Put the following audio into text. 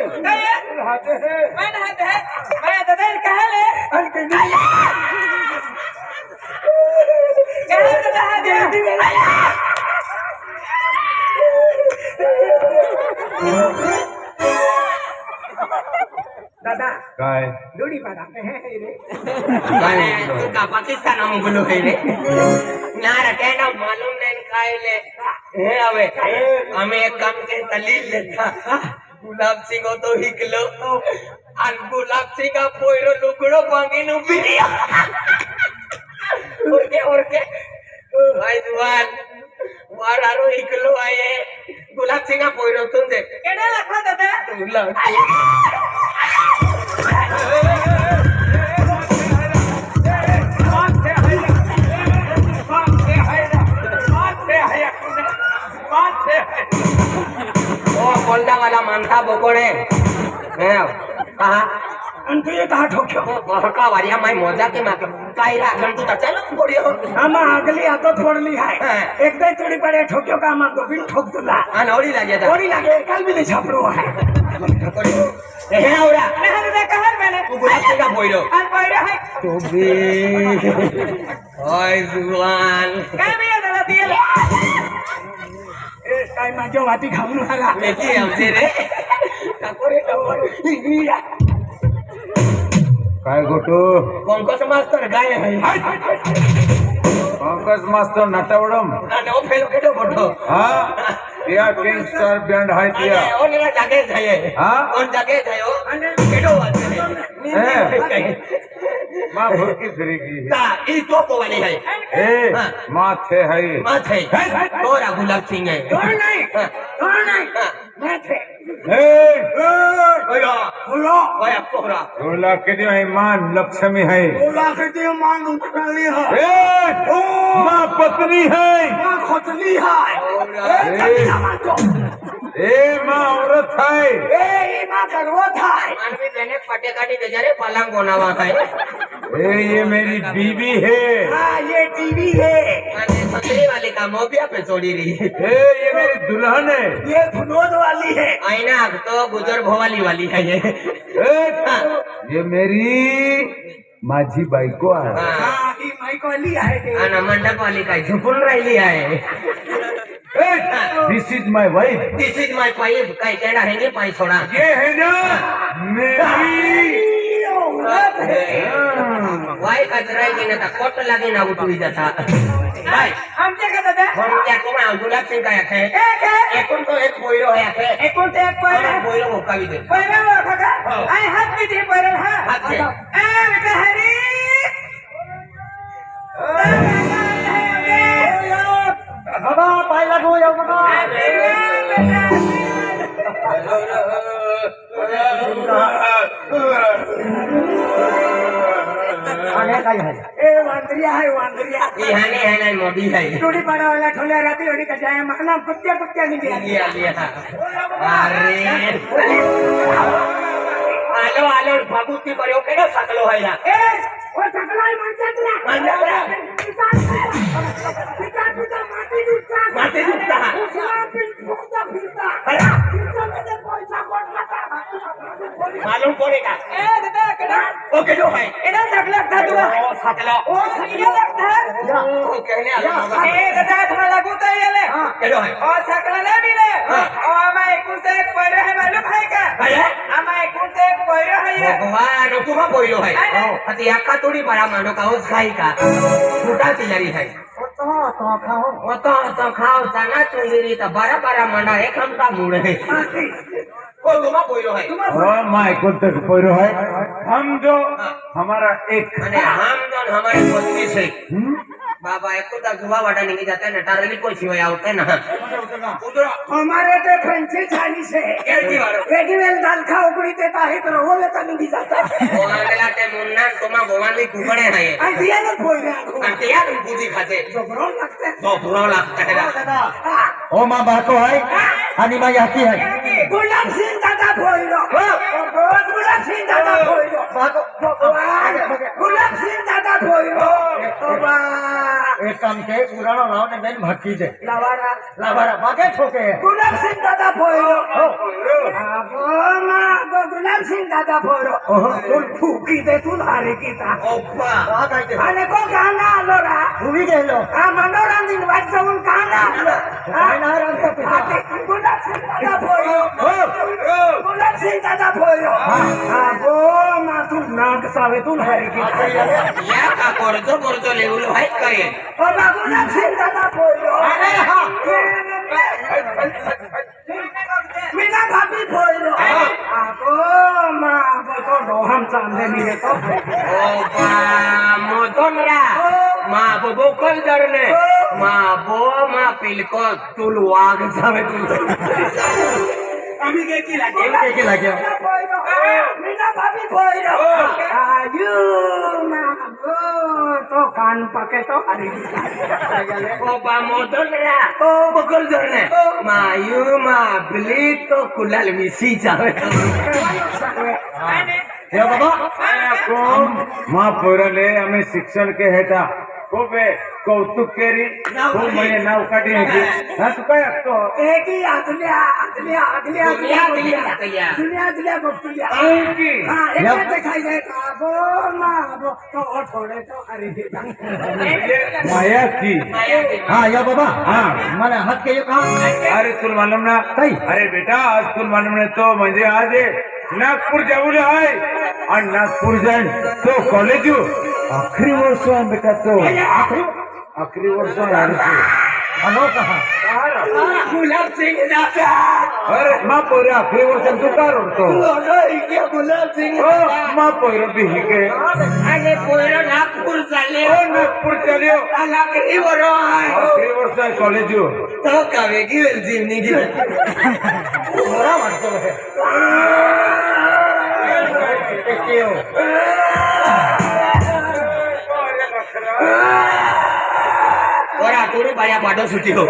काय हाते है मैं हाथ है मैं दादा कहले कहले दादा हाथ दादा काय जोड़ी पादा है रे काय तू का पाकिस्तान में बोलो है रे यार कहना मालूम नहीं काय ले हे आवे हमें एक काम के तलील लेता गुलाब सिंह तो हिकलो और गुलाब सिंह का पोयरो लुगड़ो मांगे नु बिरिया और के भाई दुआन वारारो हिकलो आए गुलाब सिंह का पोयरो तुम दे केडे लखा दादा गुलाब बोलता वाला मानता बकोड़े कहा अंतु ये कहा ठोक्यो बहका वारिया माय मजा के माके कायरा गन तू चलो पड़ियो आमा अगली आदत पड़ली है एक दे थोड़ी पड़े ठोक्यो का आमा दो बिन ठोक दुला अनौड़ी लागे था थोड़ी लागे कल भी नहीं छापरो है हे औरा नहीं रे कहर मैंने तू गुलाब सिंह का बोइलो अन पड़े है तू भी ओए जुआन काय भी दादा दिए ए काय मजो वाटी खाऊन हरा लेकी हमसे रे काकोरे काकोरे काय गोटू पंकज मास्टर गाय है पंकज मास्टर नटवडम नो फेलो केडो बोटो हा या किंग स्टार बँड हाय तिया ओने जागे जाये हाँ? ओन जागे जायो केडो वाचे मां भुरकी फिरेगी ता ई तो वाली है ए माथे है माथे तोरा गुलाब सिंह है तोड़ नहीं मैं थे ए ओया बोलो ओया कोरा बोला के दियो ईमान लक्ष्मी है बोला के दियो मान उठली है ए मां पत्नी है मां खोतली है ए मां औरत है ए मां गर्वत है मानवी देने पटे काटी दे जरे पलंग बनावा है ए ये मेरी बीवी है हां ये टीवी है अने सतरी वाली का मोबिया पे छोड़ी रही ए ये मेरी दुल्हन है ये फुनोद वाली है आईना तो गुजर भोवाली वाली है ये ये मेरी माझी बायको आहे हां ही माइक वाली है अन मंडप वाली काय झुपून राहिली आहे this is my wife this is my pipe काय केडा है ने पाई छोड़ा ये है ना मेरी औरत है वाई कचराई की ना कोट लागे ना उठवी जाता भाई आमचे का दादा हम क्या को मैं गुलाब सिंह का है एकूण तो एक पोयरो है एकूण ते एक पैर पोयरो मुकावी दे पैर ओळखा का आई हात मी ते पैर हा हात दे. ए बेटा हरी बाबा पाय लागो येऊ नका आने काय है ए वांदरिया है वांदरिया इहाने है ना मोदी है टोडी पाडावाला ठोल्या राती होडी का जाय माना कुत्त्या कुत्त्या निघली लिया लिया अरे आलो आलो भागुती पर्यो केडो साकलो है ना ए ओ सकलाय माणसातला पिता माते दुखता मालूम पड़ेगा ए दादा केडा ओ केडो है एडा सकला था तू ओ साकलो ओ सकला लगता है ओ कहने आलो ए दादा थोड़ा लागू तो येले केडो है ओ सकला ले मिले ओ आमा एकूण ते एक पैर है मालूम है का काय आमा एकूण ते एक पैर है ये भगवान तुमा पोइलो है अति आका तोडी बड़ा मानो का हो खाई का फुटा तिलारी है वो तो खाओ चना चुंदरी तो बड़ा बड़ा मंडा एक हम का मुड़ है ओ तुमा पोइलो है माय कोणते पोयरो है हम जो हमारा एक अने हम दोन हमारे पत्नी से बाबा एको ता जुवा वाटा निकल जाता है ना टारली कोई सिवाय आउते ना उधर हमारे ते फ्रेंची छानी से केटी वारो केटी वेल दाल खा उकड़ी ते ताहे तो ओले तक नहीं जाता ओला ते मुन्ना तुमा भगवान भी कुकड़े है अंतिया न कोई रे अंतिया भी पूजी खाते जोबरो लगते तो पूरा लगता है ओ मां बाको है आणि मां याती है गुलाब सिंह दादा बोलो गुलाब सिंह दादा बोलो भगवान गुलाब सिंह दादा बोलो बाबा एक काम के पुराना नाव ने बेन भटकी दे लवारा लाभारा बाके ठोके गुलाब सिंह दादा बोलो अब मां सिंग दादा पोरो तू फुकी दे तू हारे कीता ओप्पा आणि को गाणं आलो रा उभी गेलो हा मनोरंजन वाजवून गाणं आलं गुलाब सिंग दादा पोरो गुलाब सिंग दादा पोरो हा गो मा तू नाक सावे तू हारे कीता या का कोरचो कोरचो लेवलो आहे काय बाबा गुलाब सिंग दादा पोरो अरे हा मीना भाभी पोरो आगो मा तो रोहम चांदे मिले तो ओप्पा मोदोनरा मा बोबो कल दरने मा बो मा पिलको तुल वाग जावे तुल आम्ही गेकी लागे के लागे मीना भाभी पोरो आयु मा गो तो कान पके तो अरे ओप्पा मोदोनरा बकल दरने मा यू मा बिली तो कुलाल मिसी जावे हे बाबा मा पोरले आम्ही शिक्षण के हेता खूप कौतुक केरी खूप म्हणजे नाव काढी हा तू काय असतो एकी आदल्या दुनिया बघतुल्या हा एक देखाई दे का गो मा गो तो थोडे तो अरे माया की हाँ या बाबा हाँ मला हात के का अरे तुला मालूम ना काही? अरे बेटा आज तुला मालूम नाही तो म्हणजे आज नागपूर जाऊन आहे आणि नागपूर जाईन तो कॉलेज आखरी वर्ष आहे बेटा तो आखरी वर्ष आहे हलो कहा गुलाब सिंग दादा अरे मा पोरे आखरी वर्ष तू का रडतो गुलाब सिंग मा पोरे बिही के आणि पोरं नागपूर चालले नागपूर चालियो नागरी बरो आहे आखरी वर्ष आहे कॉलेज तो का वेगळी वेलची निघी बरा वाटतो हे बरं थोडी बाया पाठव सुटी हो